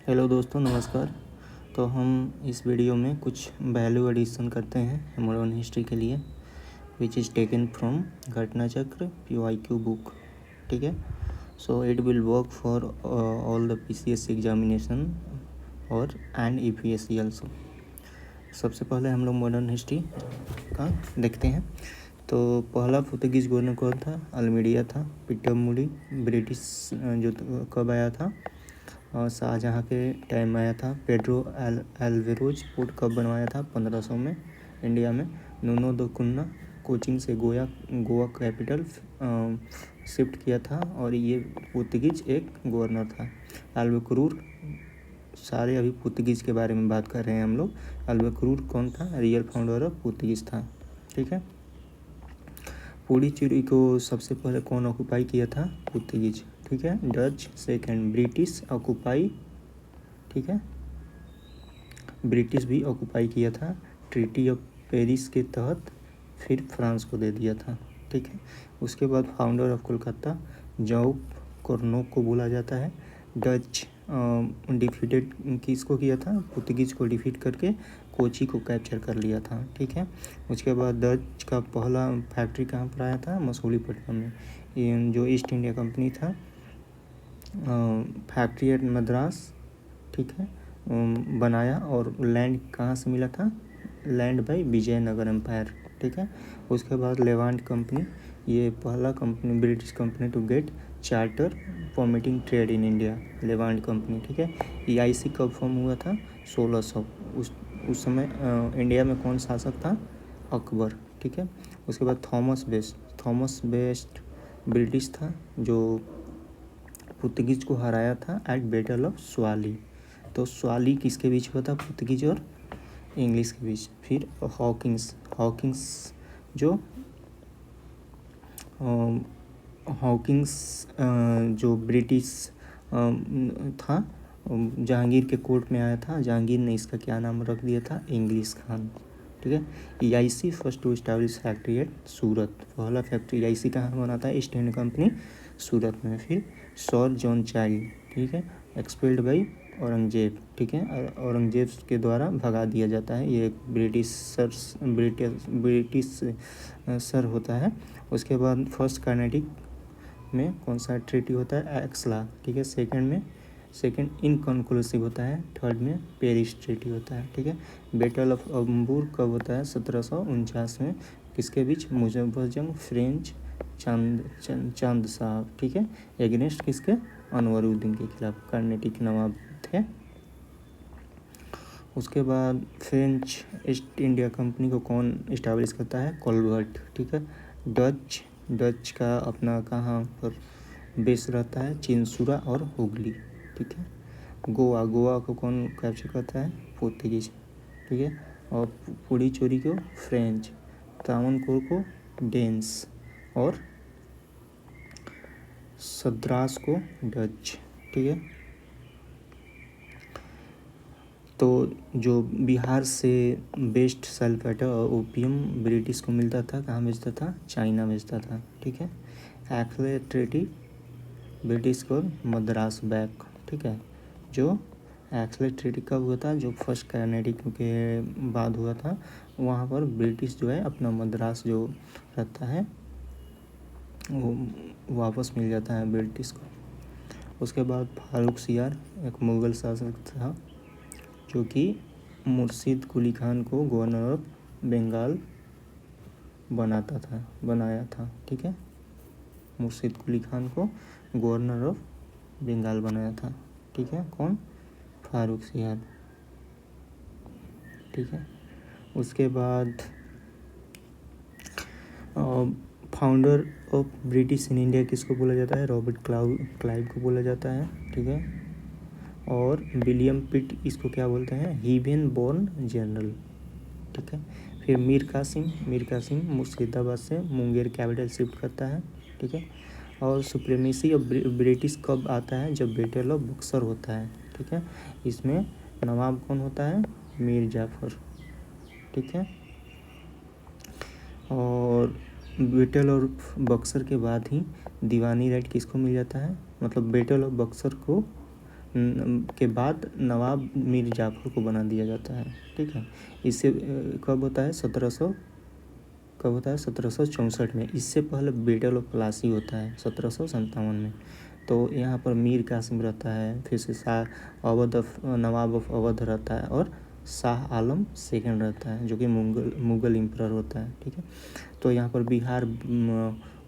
Hello दोस्तों, नमस्कार। तो हम इस वीडियो में कुछ वैल्यू एडिशन करते हैं मॉडर्न हिस्ट्री के लिए, विच इज़ टेकन फ्रॉम घटना चक्र PYQ बुक। ठीक है। So it will work for all the PCSC examination और एंड EPSC ऑल्सो। सबसे पहले हम लोग मॉडर्न हिस्ट्री का देखते हैं। तो पहला पुर्तगीज गवर्नर कौन था? अल्मीडिया था। पीटर मूडी ब्रिटिश जो कब आया था? शाहजहाँ के टाइम आया था। पेड्रो एल्वेरोज पोर्ट कब बनवाया था? 1500 में इंडिया में। नूनो द कुन्ना कोचिंग से गोवा कैपिटल शिफ्ट किया था और ये पुर्तगीज एक गवर्नर था। अल्बुकरूर, सारे अभी पुर्तगीज के बारे में बात कर रहे हैं हम लोग। अल्बुकरूर कौन था? रियल फाउंडर ऑफ पुर्तगीज था। ठीक है। पुडुचेरी को सबसे पहले कौन ऑक्यूपाई किया था? पुर्तगीज। ठीक है। Dutch second, British occupy. ठीक है, ब्रिटिश भी ऑक्यूपाई किया था। ट्रीटी ऑफ पेरिस के तहत फिर फ्रांस को दे दिया था। ठीक है। उसके बाद फाउंडर ऑफ कोलकाता जॉब कोर्नोक को बोला जाता है। डच डिफीटेड किसको किया था? पुर्तगीज को डिफीट करके कोची को कैप्चर कर लिया था। ठीक है। उसके बाद डच का पहला फैक्ट्री कहाँ पर आया था? मसूलीपट्टनम में। ये जो ईस्ट इंडिया कंपनी था, फैक्ट्री एट मद्रास, ठीक है, बनाया। और लैंड कहाँ से मिला था? Land by Vijayanagar empire. ठीक है। उसके बाद लेवांट कंपनी, ये पहला company British company to get charter permitting trade in India, Levant company. ठीक है। EIC कब फॉर्म हुआ था? 1600। उस समय इंडिया में कौन शासक था? अकबर। ठीक है। उसके बाद थॉमस बेस्ट ब्रिटिश था जो पुर्तगीज को हराया था एट बैटल ऑफ स्वाली। तो स्वाली किसके बीच हुआ था? पुर्तगीज और इंग्लिश के बीच। फिर हॉकिंस जो ब्रिटिश था, जहांगीर के कोर्ट में आया था। जहांगीर ने इसका क्या नाम रख दिया था? इंग्लिश खान। ठीक है। EIC first to establish factory at Surat. पहला फैक्ट्री EIC कहाँ बना था? ईस्ट इंडिया कंपनी सूरत में। फिर सर जॉन चाइल्ड, ठीक है, एक्सपेल्ड बाई औरंगजेब। ठीक है, औरंगजेब के द्वारा भगा दिया जाता है। ये एक ब्रिटिश सर होता है। उसके बाद फर्स्ट कर्नाटिक में कौन सा ट्रीटी होता है? एक्सला। ठीक है। सेकंड इनकन्क्लूसिव होता है। थर्ड में पेरिस ट्रीटी होता है। ठीक है। बैटल ऑफ अम्बूर कब होता है? 1749 में। किसके बीच? मुजफ्फर फ्रेंच चांद साहब। ठीक है। एगेंस्ट किसके? अनवरुद्दीन के खिलाफ। कर्नाटिक नवाब थे। उसके बाद फ्रेंच ईस्ट इंडिया कंपनी को कौन इस्टेब्लिश करता है? कोलबर्ट। ठीक है। डच का अपना कहाँ पर बेस रहता है? चिंसूरा और हुगली। ठीक है। गोवा को कौन कैप्चर करता है? पुर्तगीज। ठीक है। और पुडुचेरी को फ्रेंच, त्रावणकोर को डेन्स और सद्रास को डच। ठीक है। तो जो बिहार से बेस्ट सल्फेट और ओपियम ब्रिटिश को मिलता था, कहाँ बेचता था? चाइना बेचता था। ठीक है। एक्ले ट्रीटी ब्रिटिश को मद्रास बैक। ठीक है। जो एक्ले ट्रीटी कब हुआ था? जो फर्स्ट कर्नाटिक के बाद हुआ था। वहाँ पर ब्रिटिश जो है अपना मद्रास जो रहता है वो वापस मिल जाता है ब्रिटिश को। उसके बाद फारूक सियार एक मुग़ल शासक था जो कि मुर्शिद कुली खान को गवर्नर ऑफ बंगाल बनाया था। ठीक है। मुर्शिद कुली खान को गवर्नर ऑफ बंगाल बनाया था। ठीक है। कौन? फारूक सियार। ठीक है। उसके बाद founder of British in India किसको बोला जाता है? रॉबर्ट क्लाइव को बोला जाता है। ठीक है। और विलियम पिट इसको क्या बोलते हैं? हीवेन बोर्न जनरल। ठीक है। फिर मीर कासिम मुर्शिदाबाद से मुंगेर कैपिटल शिफ्ट करता है। ठीक है। और सुप्रीमेसी ऑफ ब्रिटिश कब आता है? जब बैटल ऑफ बक्सर होता है। ठीक है। इसमें नवाब कौन होता है? मीर जाफ़र। ठीक है। और बैटल ऑफ बक्सर के बाद ही दीवानी राइट किसको मिल जाता है? मतलब बैटल ऑफ बक्सर को के बाद नवाब मीर जाफ़र को बना दिया जाता है। ठीक है, इससे कब होता है 1764 में। इससे पहले बैटल ऑफ प्लासी होता है 1757 में। तो यहाँ पर मीर कासिम रहता है, फिर से नवाब ऑफ अवध रहता है और शाह आलम सेकंड रहता है जो कि मुगल एम्परर होता है। ठीक है, तो यहाँ पर बिहार,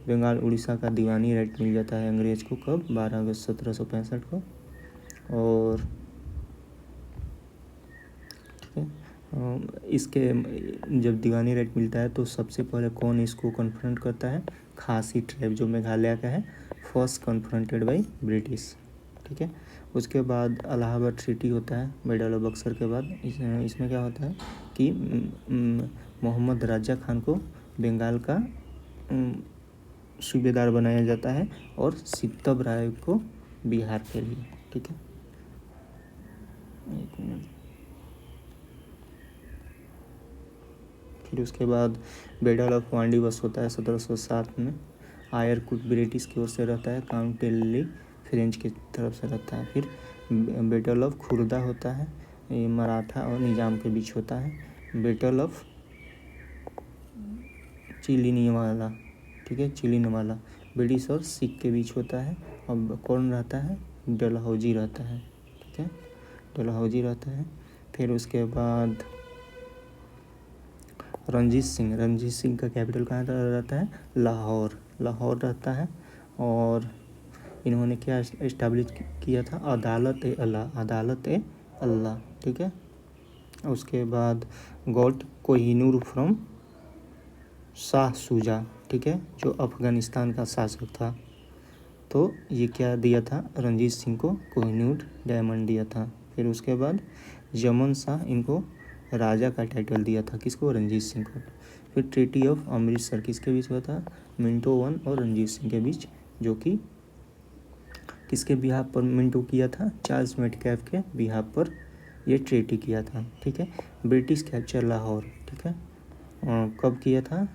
बंगाल, उड़ीसा का दीवानी राइट मिल जाता है अंग्रेज को कब 12 अगस्त 1765 को। और ठीक है, इसके जब दीवानी राइट मिलता है तो सबसे पहले कौन इसको कन्फ्रंट करता है? खासी ट्राइब जो मेघालय का है, फर्स्ट कन्फ्रंटेड बाय ब्रिटिश। ठीक है, उसके बाद इलाहाबाद ट्रीटी होता है बैटल ऑफ बक्सर के बाद। इसमें क्या होता है कि मोहम्मद राजा खान को बंगाल का सूबेदार बनाया जाता है और सितब राय को बिहार के लिए। ठीक है, एक मिनट। फिर उसके बाद बैटल ऑफ वांडीवस होता है 1707 में। आयरकुट ब्रिटिश की ओर से रहता है, काउंट टेली फ्रेंच की तरफ से रहता है। फिर बैटल ऑफ खुर्दा होता है, ये मराठा और निजाम के बीच होता है। बैटल ऑफ चिलिनीवाला, ठीक है, चिलिनवाला ब्रिटिश और सिख के बीच होता है। अब कौन रहता है? डलहौजी रहता है। ठीक है, डलहौजी रहता है। फिर उसके बाद रंजीत सिंह का कैपिटल कहाँ रहता है? लाहौर रहता है। और इन्होंने क्या इस्टेब्लिश किया था? अदालत ए अल्लाह। ठीक है, उसके बाद गॉट कोहिनूर फ्रॉम शाह शुजा, ठीक है, जो अफगानिस्तान का शासक था। तो ये क्या दिया था? रंजीत सिंह को कोहिनूर डायमंड दिया था। फिर उसके बाद यमन शाह इनको राजा का टाइटल दिया था, किसको? रंजीत सिंह को। फिर ट्रीटी ऑफ अमृतसर किसके बीच हुआ था? मिंटो वन और रंजीत सिंह के बीच, जो कि किसके बिहाफ पर मिंटो किया था? चार्ल्स मेटकैफ के बिहाफ पर ये ट्रीटी किया था। ठीक है, ब्रिटिश कैप्चर लाहौर, ठीक है, कब किया था?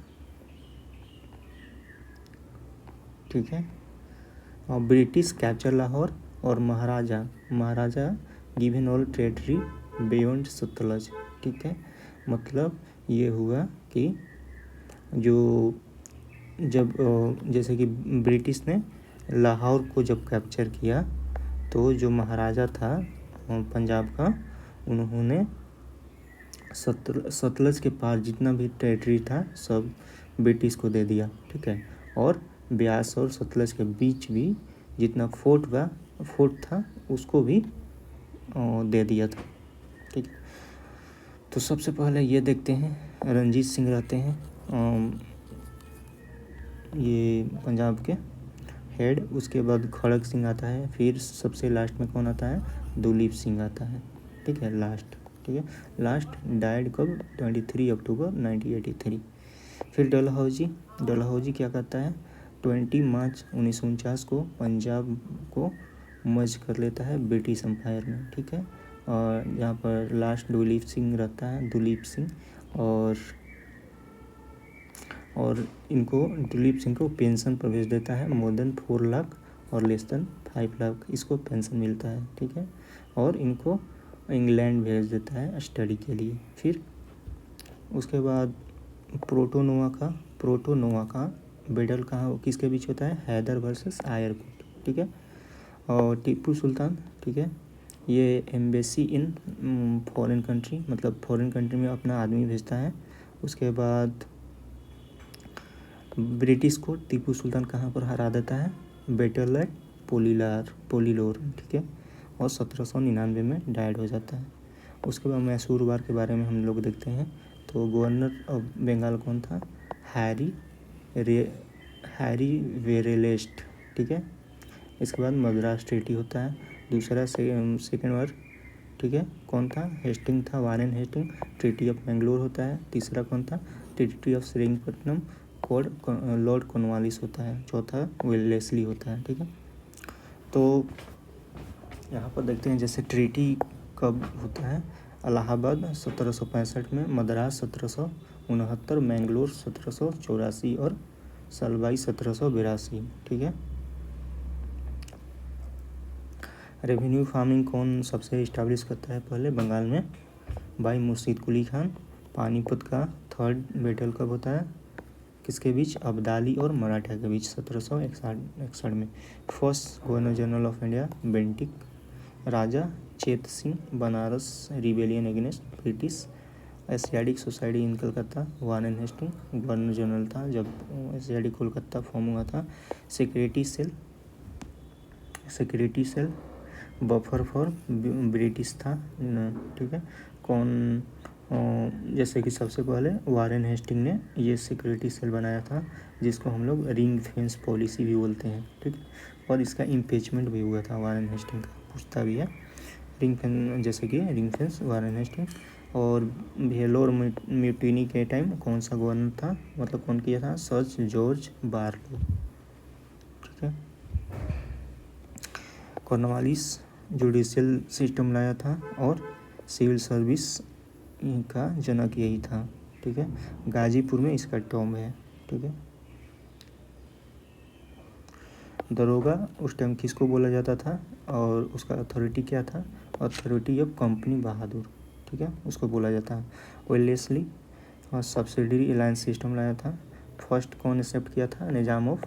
ठीक है, और ब्रिटिश कैप्चर लाहौर और Maharaja given all territory beyond Sutlej. ठीक है, मतलब ये हुआ कि जैसे कि ब्रिटिश ने लाहौर को जब कैप्चर किया तो जो महाराजा था पंजाब का, उन्होंने सतलज के पार जितना भी टेरिटरी था सब ब्रिटिश को दे दिया। ठीक है, और ब्यास और सतलज के बीच भी जितना फोर्ट था उसको भी दे दिया था। ठीक है, तो सबसे पहले ये देखते हैं रंजीत सिंह रहते हैं ये पंजाब के हेड। उसके बाद खड़क सिंह आता है। फिर सबसे लास्ट में कौन आता है? दुलीप सिंह आता है। ठीक है, लास्ट। ठीक है, लास्ट डाइड कब? 23 अक्टूबर 1983। फिर डलहौजी क्या करता है? 20 मार्च 1949 को पंजाब को मर्ज कर लेता है ब्रिटिश एम्पायर में। ठीक है, और यहाँ पर लास्ट दुलीप सिंह रहता है, और इनको दुलीप सिंह को पेंशन पर भेज देता है। मोर देन 4 लाख और लेस देन 5 लाख इसको पेंशन मिलता है। ठीक है, और इनको इंग्लैंड भेज देता है स्टडी के लिए। फिर उसके बाद प्रोटोनोवा का बैटल कहाँ किसके बीच होता है? हैदर वर्सेस आयरकुट। ठीक है, और टीपू सुल्तान, ठीक है, ये एम्बेसी इन फॉरेन कंट्री, मतलब फॉरेन कंट्री में अपना आदमी भेजता है। उसके बाद ब्रिटिश को टीपू सुल्तान कहाँ पर हरा देता है? Battle at Pollilur. ठीक है, और 1799 में डाइड हो जाता है। उसके बाद मैसूर वार के बारे में हम लोग देखते हैं। तो गवर्नर ऑफ बंगाल कौन था? हैरी वेरेलेस्ट। ठीक है, इसके बाद मद्रास ट्रीटी होता है, दूसरा सेकेंड वार। ठीक है, कौन था? हेस्टिंग था, Warren Hasting. Treaty of Mangalore होता है, तीसरा कौन था? Treaty of Srirangapatna, Lord Cornwallis होता है, चौथा वेलेस्ली होता है। ठीक है, तो यहाँ पर देखते हैं जैसे ट्रीटी कब होता है? इलाहाबाद 1765 में, मद्रास 1769, मैंगलोर 1784 और सलवाई 1782। ठीक है, रेवेन्यू फार्मिंग कौन सबसे इस्टेब्लिश करता है पहले बंगाल में? भाई मुर्शीद कुली खान। पानीपत का थर्ड बैटल कब होता है? किसके बीच? अब्दाली और मराठा के बीच 1761 में। First governor general of India Bentinck. Raja Chet Singh. Banaras rebellion against British. Asiatic society in Calcutta Warren Hastings governor general था जब एशियाटिक कोलकाता फॉर्म हुआ था। Security cell buffer for British था। ठीक है, कौन? जैसे कि सबसे पहले वारेन हेस्टिंग ने ये सिक्योरिटी सेल बनाया था जिसको हम लोग रिंग फेंस पॉलिसी भी बोलते हैं। ठीक है, और इसका इम्पीचमेंट भी हुआ था वारेन हेस्टिंग का, पूछता भी है। रिंग फेंस, जैसे कि रिंग फेंस वारेन हेस्टिंग। और भेलोर म्यूटिनी के टाइम कौन सा गवर्नर था, मतलब कौन किया था? Sir George Barlow. ठीक है, कॉर्नवालिस जुडिशियल सिस्टम लाया था और सिविल सर्विस का जनक यही था। ठीक है, गाजीपुर में इसका टॉम्ब है। ठीक है, दरोगा उस टाइम किसको बोला जाता था और उसका अथॉरिटी क्या था? अथॉरिटी ऑफ कंपनी बहादुर। ठीक है, उसको बोला जाता है। वेलेस्ली और सब्सिडरी अलायंस सिस्टम लाया था। फर्स्ट कौन एक्सेप्ट किया था? निज़ाम ऑफ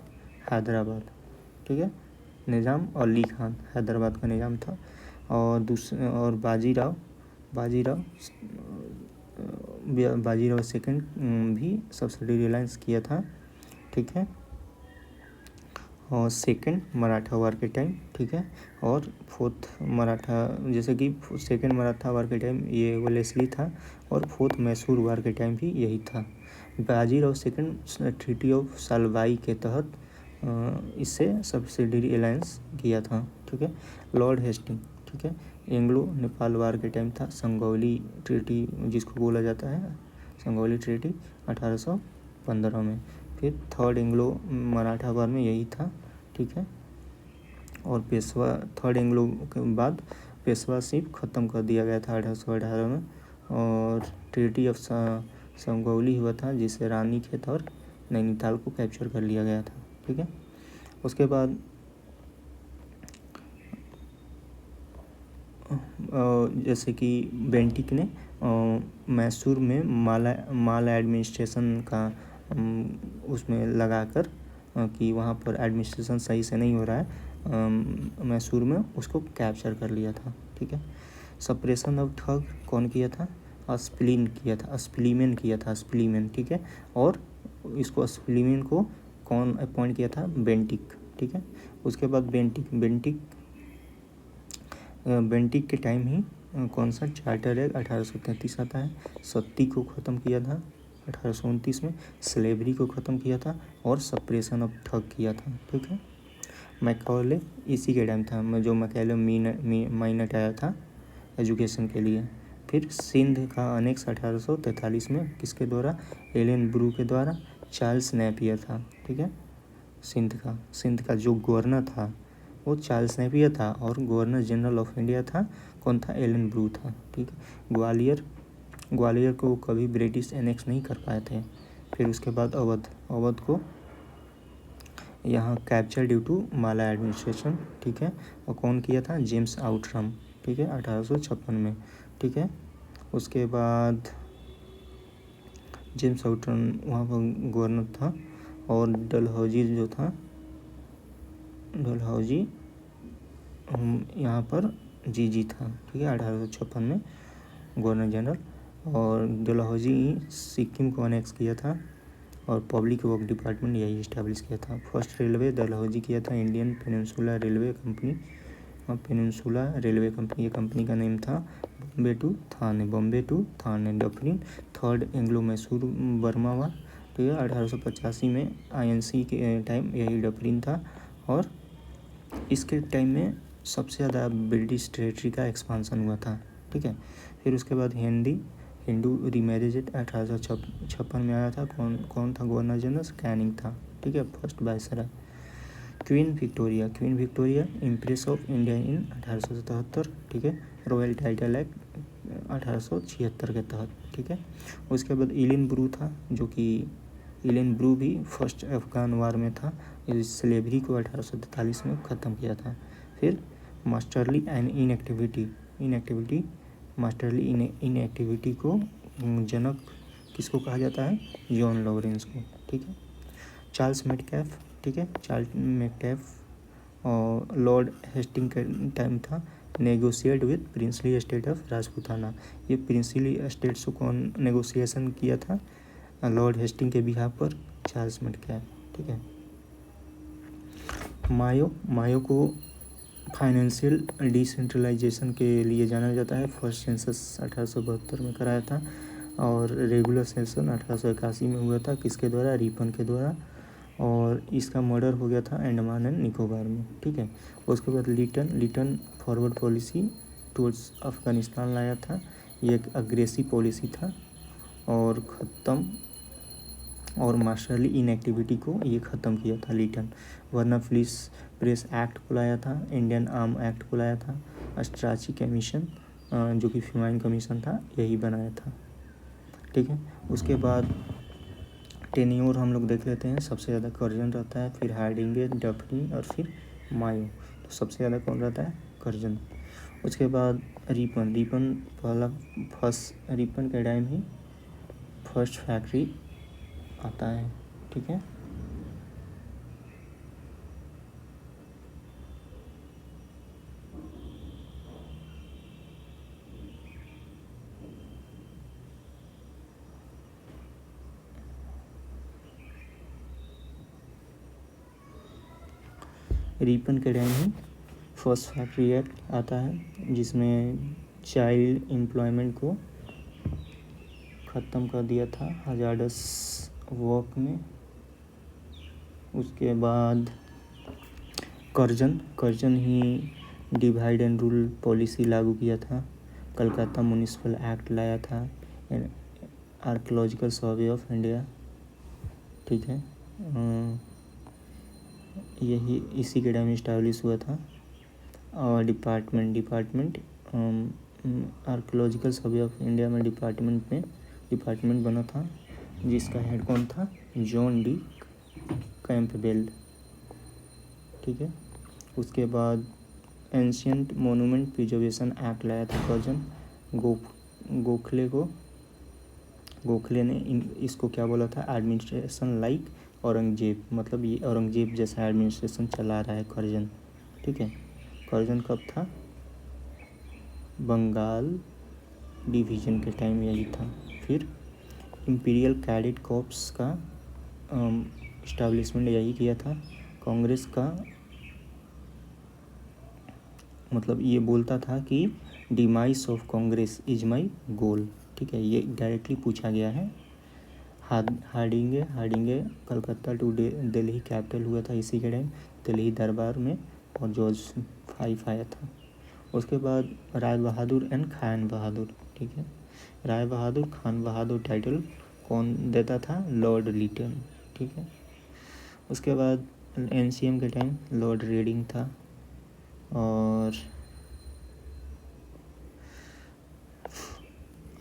हैदराबाद। ठीक है, निज़ाम अली खान हैदराबाद का निज़ाम था। और बाजीराव सेकंड भी सब्सिडरी अलायंस किया था। ठीक है, और सेकंड मराठा वार के टाइम। ठीक है, और फोर्थ मराठा, जैसे कि सेकंड मराठा वार के टाइम ये वेलेस्ली था और फोर्थ मैसूर वार के टाइम भी यही था। Bajirao second treaty of Salbai के तहत इससे सब्सिडरी अलायंस किया था। ठीक है, लॉर्ड हेस्टिंग। ठीक है, एंग्लो नेपाल वार के टाइम था। संगौली ट्रीटी जिसको बोला जाता है, संगौली ट्रीटी 1815 में। फिर थर्ड एंग्लो मराठा वार में यही था। ठीक है, और पेशवा थर्ड एंग्लो के बाद पेशवाशिप ख़त्म कर दिया गया था 1818 में। और ट्रीटी ऑफ संगौली हुआ था जिससे रानीखेत और नैनीताल को कैप्चर कर लिया गया था। ठीक है, उसके बाद जैसे कि बेंटिक ने मैसूर में माल एडमिनिस्ट्रेशन का उसमें लगाकर कि वहाँ पर एडमिनिस्ट्रेशन सही से नहीं हो रहा है, मैसूर में उसको कैप्चर कर लिया था। ठीक है, सप्रेशन ऑफ ठग कौन किया था? स्प्लीमेन किया था। ठीक है, और इसको स्प्लीमेन को कौन अपॉइंट किया था? बेंटिक। ठीक है, उसके बाद बेंटिक के टाइम ही कौन सा चार्टर एक्ट 1833 आता है। सत्ती को ख़त्म किया था 1829 में। स्लेवरी को ख़त्म किया था और सप्रेशन ऑफ ठग किया था। ठीक है, मैकॉले इसी के टाइम था जो मैकॉले माइनट आया था एजुकेशन के लिए। फिर सिंध का अनेक्स 1843 में किसके द्वारा? एलन ब्रू के द्वारा। चार्ल्स नेपियर था। ठीक है, सिंध का जो गवर्नर था वो चार्ल्स नेपियर था और गवर्नर जनरल ऑफ इंडिया था कौन था? एलन ब्रू था। ठीक है, ग्वालियर को कभी ब्रिटिश एनेक्स नहीं कर पाए थे। फिर उसके बाद अवध को यहाँ capture due to maladministration. ठीक है, और कौन किया था? James Outram. ठीक है, 1856 में। ठीक है, उसके बाद जेम्स आउटरम वहाँ पर गवर्नर था। और डलहौजी जो था, डलहौजी यहाँ पर जी था। ठीक है, 1856 में गवर्नर जनरल। और डलहौजी सिक्किम को अनेक्स किया था और पब्लिक वर्क डिपार्टमेंट यही इस्टेब्लिश किया था। फर्स्ट रेलवे डलहौजी किया था, Indian peninsula railway company. Peninsula railway company, ये कंपनी का नेम था Bombay to Thane Dufferin. Third Anglo Mysore Burma war. ठीक है, 1885 में INC के टाइम यही डफरिन था। और इसके टाइम में सबसे ज़्यादा ब्रिटिश टेरिटरी का एक्सपांसन हुआ था। ठीक है, फिर उसके बाद हिंदू रीमैरिज एक्ट 1856 में आया था। कौन था गवर्नर जनरल? कैनिंग था। ठीक है, first viceroy. Queen Victoria impress of India in 1877। ठीक है, रॉयल टाइटल एक्ट 1876 के तहत। ठीक है, उसके बाद एलन ब्रू था जो कि एलन ब्रू भी फर्स्ट अफगान वार में था। इस स्लेवरी को 1843 में ख़त्म किया था। फिर masterly and inactivity masterly inactivity को जनक किसको कहा जाता है? जॉन लॉरेंस को। ठीक है। चार्ल्स मेटकैफ, ठीक है, चार्ल्स मेटकैफ और लॉर्ड हेस्टिंग का टाइम था। Negotiate with princely state of Rajputana, ये प्रिंसली स्टेट्स को कौन नेगोशिएशन किया था? लॉर्ड हेस्टिंग के बिहाफ पर चार्ल्स मेटकैफ। ठीक है। मायो को फाइनेंशियल डिसेंट्रलाइजेशन के लिए जाना जाता है। फर्स्ट सेंसस 1872 में कराया था और रेगुलर सेशन 1881 में हुआ था। किसके द्वारा? रिपन के द्वारा। और इसका मर्डर हो गया था अंडमान एंड निकोबार में। ठीक है। उसके बाद Lytton forward policy towards Afghanistan लाया था। ये एक अग्रेसिव पॉलिसी था और मास्टरली इनएक्टिविटी को ये ख़त्म किया था लिटन। वरना प्रेस एक्ट को लाया था, इंडियन आर्म एक्ट को लाया था, स्ट्राची कमीशन जो कि फ्यूमाइन कमीशन था यही बनाया था। ठीक है। उसके बाद टेन्योर हम लोग देख लेते हैं। सबसे ज़्यादा कर्जन रहता है, फिर हार्डिंगे, डफनी और फिर मायो। तो सबसे ज़्यादा कौन रहता है? कर्जन। उसके बाद रिपन के टाइम ही फर्स्ट फैक्ट्री आता है। ठीक है। रिपन के टाइम ही फर्स्ट फैक्ट्री एक्ट आता है जिसमें चाइल्ड एम्प्लॉयमेंट को ख़त्म कर दिया था हजार्डस वर्क में। उसके बाद Curzon he divide and rule policy लागू किया था। कलकत्ता म्युनिसिपल एक्ट लाया था। Archaeological survey of India. ठीक है। यही इसी के टाइम इस्टेब्लिश हुआ था। और department archaeological survey of India में डिपार्टमेंट बना था जिसका हेड कौन था? John D Campbell. ठीक है। उसके बाद एंशियंट मोनूमेंट प्रिजर्वेशन एक्ट लाया था कर्जन। गोखले ने इसको क्या बोला था? एडमिनिस्ट्रेशन लाइक औरंगजेब, मतलब ये औरंगजेब जैसा एडमिनिस्ट्रेशन चला रहा है कर्जन। ठीक है। कर्जन कब था? बंगाल डिवीज़न के टाइम यही था। फिर इंपीरियल कैडेट कॉर्प्स का इस्टेब्लिशमेंट यही किया था। कांग्रेस का मतलब ये बोलता था कि demise of Congress is my goal. ठीक है। ये डायरेक्टली पूछा गया है। Hardinge Calcutta to Delhi capital हुआ था इसी के टाइम, दिल्ली दरबार में, और जॉर्ज 5 आया था। उसके बाद राय बहादुर एंड खान बहादुर। ठीक है। राय बहादुर खान बहादुर टाइटल कौन देता था? लॉर्ड लिटन। ठीक है। उसके बाद एनसीएम के टाइम लॉर्ड रेडिंग था। और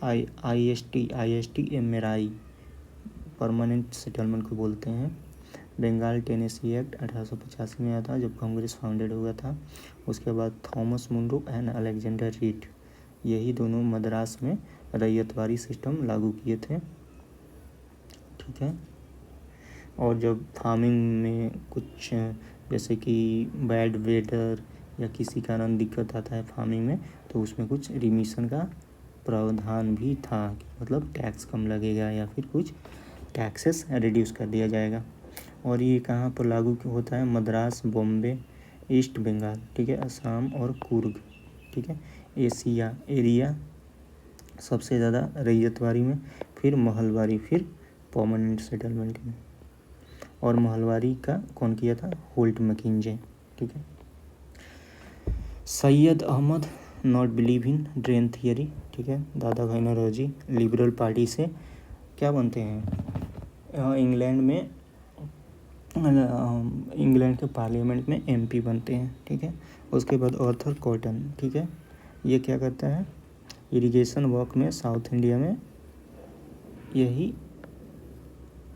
आईएसटी एमराई परमानेंट सेटलमेंट को बोलते हैं। बंगाल टेनेसी एक्ट 1885 में आया था जब कांग्रेस फाउंडेड हुआ था। उसके बाद Thomas Munro and Alexander Reid, यही दोनों मद्रास में रैयतवारी सिस्टम लागू किए थे। ठीक है। और जब फार्मिंग में कुछ जैसे कि बैड वेदर या किसी कारण दिक्कत आता है फार्मिंग में, तो उसमें कुछ रिमिशन का प्रावधान भी था, मतलब टैक्स कम लगेगा या फिर कुछ टैक्सेस रिड्यूस कर दिया जाएगा। और ये कहाँ पर लागू होता है? मद्रास, बॉम्बे, ईस्ट बंगाल, ठीक है, असम और कुर्ग। ठीक है। एरिया सबसे ज़्यादा रैयतवारी में, फिर महलवारी, फिर परमानेंट सेटलमेंट में। और महलवारी का कौन किया था? Holt Mackenzie. ठीक है। Syed Ahmad not believe in drain theory. ठीक है। दादा भाई नौरोजी लिबरल पार्टी से क्या बनते हैं? इंग्लैंड के पार्लियामेंट में एमपी बनते हैं। ठीक है। उसके बाद आर्थर कॉटन। ठीक है। ये क्या करता है? इरिगेशन वर्क में साउथ इंडिया में यही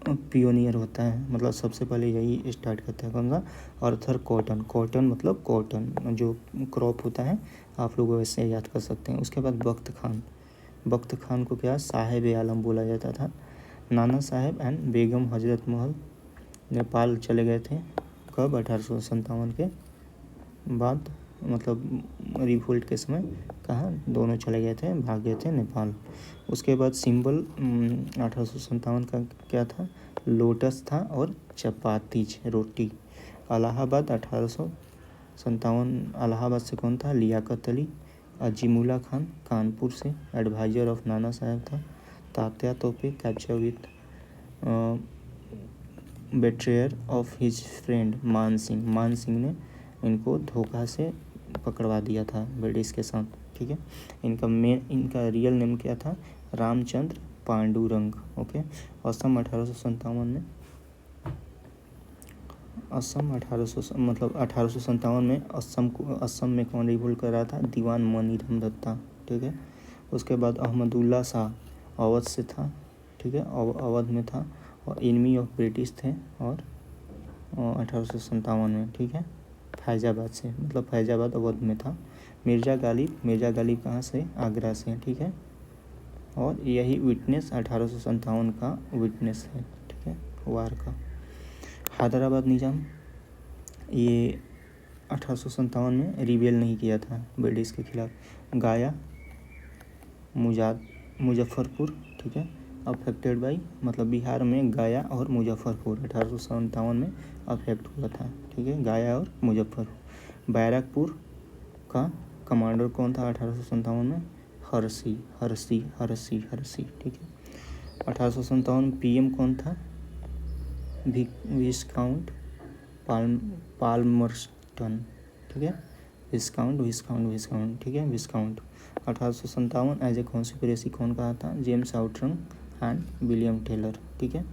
पियोनियर होता है, मतलब सबसे पहले यही स्टार्ट करता है। कौन सा? Arthur cotton. कॉटन मतलब कॉटन जो क्रॉप होता है, आप लोग वैसे याद कर सकते हैं। उसके बाद बख्त खान। बख्त खान को क्या साहेब आलम बोला जाता था। नाना साहेब एंड बेगम हजरत महल नेपाल चले गए थे। कब? 1857 के बाद, मतलब रिवोल्ट के समय। कहाँ? दोनों चले गए थे, भाग गए थे नेपाल। उसके बाद सिंबल 1857 का क्या था? लोटस था और चपातीज रोटी। इलाहाबाद 1857। इलाहाबाद से कौन था? लियाकत अली। अजीमुल्ला खान कानपुर से एडवाइज़र ऑफ नाना साहब था। Tatya Tope capture with betrayer of his friend Man Singh. मान सिंह ने इनको धोखा से पकड़वा दिया था ब्रिटिश के साथ, ठीक है। इनका रियल नेम क्या था? रामचंद्र पांडुरंग। ओके। असम 1857 में, असम 1800 मतलब 1857 में असम में कौन रिवोल्ट कर रहा था? दीवान मनीराम दत्ता, ठीक है। उसके बाद अहमदुल्ला शाह अवध से था, ठीक है, अवध में था और एनिमी ऑफ ब्रिटिश थे। और 1857 में, ठीक है, फैजाबाद से, मतलब फैजाबाद अवध में था। मिर्ज़ा गालिब कहाँ से? आगरा से, ठीक है। और यही विटनेस 1857 का विटनेस है, ठीक है, वार का। हैदराबाद निज़ाम, ये 1857 में रिबेल नहीं किया था ब्रिटिश के खिलाफ। गाया मुजफ्फरपुर, ठीक है, अफेक्टेड बाई, मतलब बिहार में गया और मुजफ्फरपुर 1857 में अफेक्ट हुआ था, ठीक है, गया और मुजफ्फरपुर। बैरकपुर का कमांडर कौन था 1857 में? हर्षी, ठीक है। 1857 पीएम कौन था? विस्काउंट पाल्मर्स्टन, ठीक है, विस्काउंट, ठीक है, विस्काउंट। 1857 एज ए कॉन्स्पिरेसी कौन कहा था? James Outram and William Taylor, ठीक है।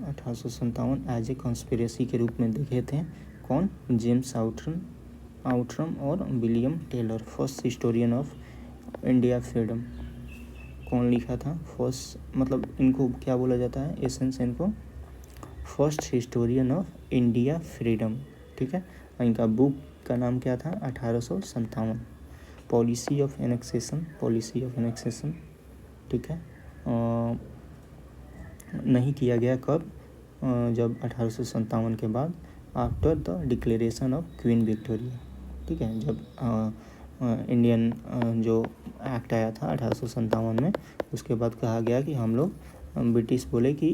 1857 एज ए कॉन्स्पिरेसी के रूप में देखे थे कौन? जेम्स आउटरम और William Taylor. First historian of India freedom कौन लिखा था? फर्स्ट, मतलब इनको क्या बोला जाता है? एसेंस इनको first historian of India freedom, ठीक है। इनका बुक का नाम क्या था? 1857। पॉलिसी ऑफ एनेक्सेशन, ठीक है, नहीं किया गया। कब? जब 1857 के बाद, after the declaration of queen Victoria, ठीक है, जब इंडियन जो एक्ट आया था 1857 में, उसके बाद कहा गया कि हम लोग, ब्रिटिश बोले कि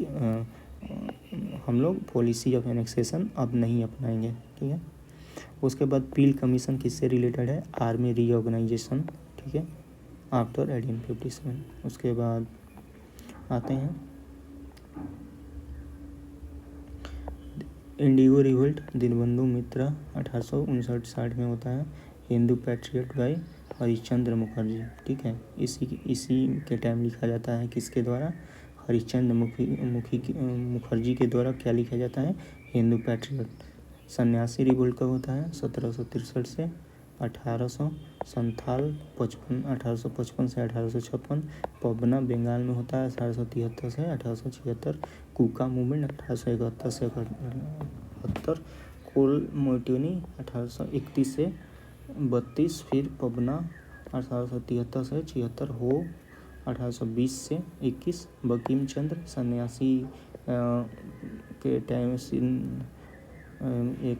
हम लोग पॉलिसी ऑफ एनेक्सेशन अब नहीं अपनाएंगे, ठीक है। उसके बाद पील कमीशन किससे रिलेटेड है? आर्मी रीऑर्गेनाइजेशन, ठीक है, आफ्टर 1857। उसके बाद आते हैं इंडिगो रिवोल्ट, दीनबंधु मित्रा 1859-60 में होता है। हिंदू पैट्रियट बाय हरिश्चंद्र मुखर्जी, ठीक है, इसी के टाइम लिखा जाता है। किसके द्वारा? हरिश्चंद्र मुखर्जी के द्वारा क्या लिखा जाता है? हिंदू पैट्रियट। सन्यासी रिवोल्ट कब होता है? 1763 से 1800। संथाल 1855 से 1856। पबना बंगाल में होता है 1873 से 1876। कुका मूवमेंट 1871 से 1878। कोल मोटिनी 1831 से 32। फिर पबना 1873 से 76। हो 1820 से 21। बंकिम चंद्र सन्यासी के टाइम एक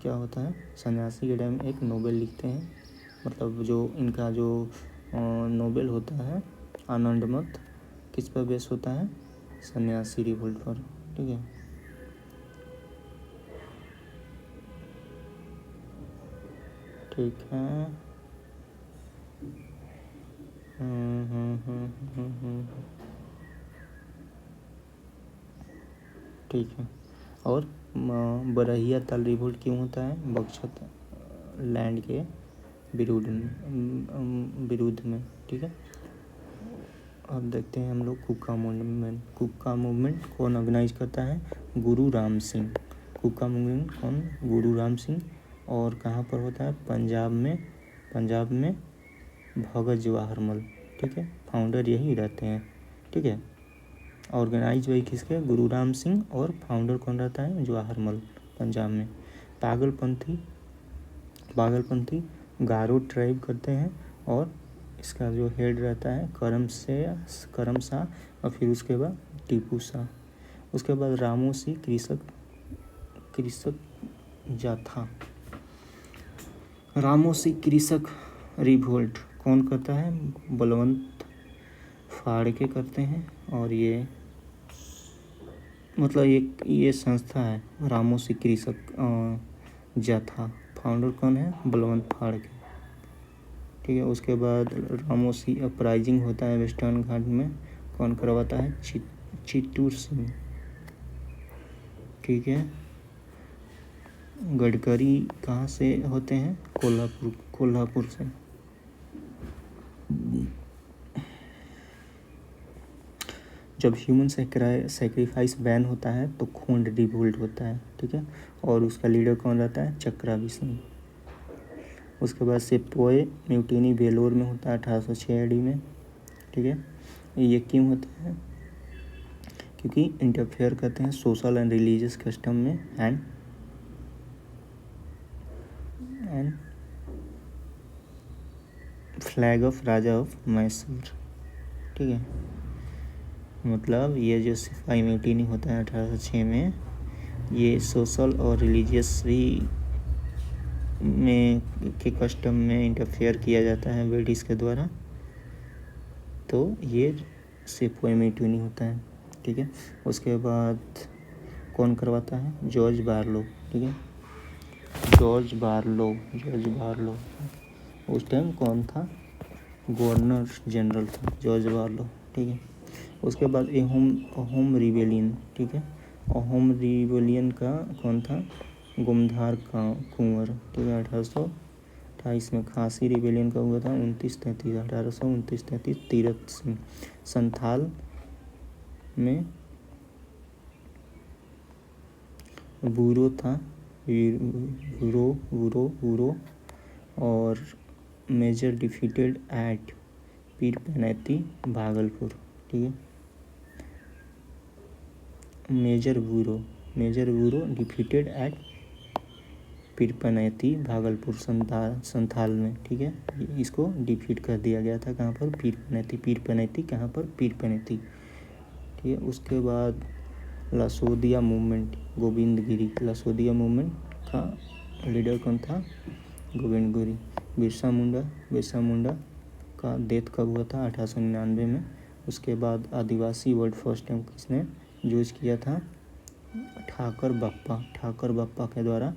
क्या होता है? सन्यासी के टाइम एक नोबेल लिखते हैं, मतलब जो इनका जो नोबेल होता है आनंद मत, किस पर बेस होता है? सन्यासी रिवोल्ट पर, ठीक है। ठीक है। ठीक है। और बरहिया ताल रिवोल्ट क्यों होता है? बक्सत लैंड के विरुद्ध में, ठीक है। अब देखते हैं हम लोग कुका मूवमेंट कौन ऑर्गेनाइज करता है? गुरु राम सिंह। कुका मूवमेंट कौन? गुरु राम सिंह। और कहाँ पर होता है? पंजाब में भगत जवाहर मल, ठीक है, फाउंडर यही रहते हैं, ठीक है। ऑर्गेनाइज बाई किसके, गुरु राम सिंह, और फाउंडर कौन रहता है, जवाहरमल, पंजाब में। पागलपंथी गारो ट्राइब करते हैं, और इसका जो हेड रहता है करम शाह, और फिर उसके बाद टीपू शाह। उसके बाद रामोसी कृषक जाथा। रामोसी कृषक रिवोल्ट कौन करता है, बलवंत फाड़के करते हैं, और ये मतलब ये संस्था है रामोसी कृषक जाथा। फाउंडर कौन है, बलवंत फाड़के, ठीक है। उसके बाद रामोसी अपराइजिंग होता है वेस्टर्न घाट में, कौन करवाता है, चित्तूर सिंह, ठीक है। गडकरी कहाँ से होते हैं, कोल्हापुर से। जब ह्यूमन सेक्रीफाइस बैन होता है तो खोंड रिवोल्ट होता है, ठीक है। और उसका लीडर कौन रहता है, चक्रावी सिंह। उसके बाद सिपोए म्यूटिनी वेलोर में होता है 1806 AD में, ठीक है। ये क्यों होता है, क्योंकि इंटरफेयर करते हैं सोशल एंड रिलीजियस कस्टम में, and flag of Raja of Mysore, ठीक है। मतलब ये जो सिपाही म्यूटिनी होता है 1806 में, ये सोशल और रिलीजियसली में के कस्टम में इंटरफेयर किया जाता है ब्रिटिश के द्वारा, तो ये सिपाही म्यूटिनी होता है, ठीक है। उसके बाद कौन करवाता है, जॉर्ज बारलो, ठीक है। जॉर्ज बारलो उस टाइम कौन था, गवर्नर जनरल था जॉर्ज बारलो, ठीक है। उसके बाद अहोम रिबेलियन, ठीक है। अहोम रिबेलियन का कौन था, गुमधार कुंवर, ठीक है। 1828 में खासी रिबेलियन का हुआ था 1829-33 तीरथ सिंह। संथाल में बूरो था, बूरो, और मेजर डिफीटेड एट पीर पैनैती भागलपुर, ठीक है। Major Burrow defeated at Pirpainti Bhagalpur Santhal में, ठीक है। इसको डिफीट कर दिया गया था कहाँ पर, पीरपैनैती कहाँ पर, पीरपैनैती, ठीक है। उसके बाद लसोदिया मूवमेंट, गोविंदगिरी, लसोदिया मूवमेंट का लीडर कौन था, गोविंदगिरी। बिरसा मुंडा का डेथ कब हुआ था, 1899 में। उसके बाद आदिवासी वर्ड फर्स्ट टाइम किसने यूज किया था, ठाकर बप्पा के द्वारा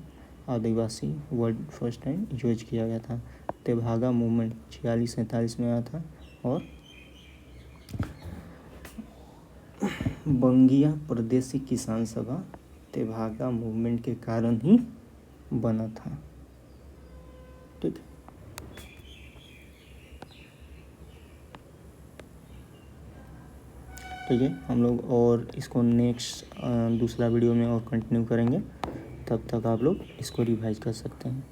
आदिवासी वर्ड फर्स्ट टाइम यूज किया गया था। तेभागा मूवमेंट 46-47 में आया था, और बंगिया प्रदेशी किसान सभा तेभागा मूवमेंट के कारण ही बना था, ठीक है। हम लोग और इसको नेक्स्ट दूसरा वीडियो में और कंटिन्यू करेंगे, तब तक आप लोग इसको रिवाइज कर सकते हैं।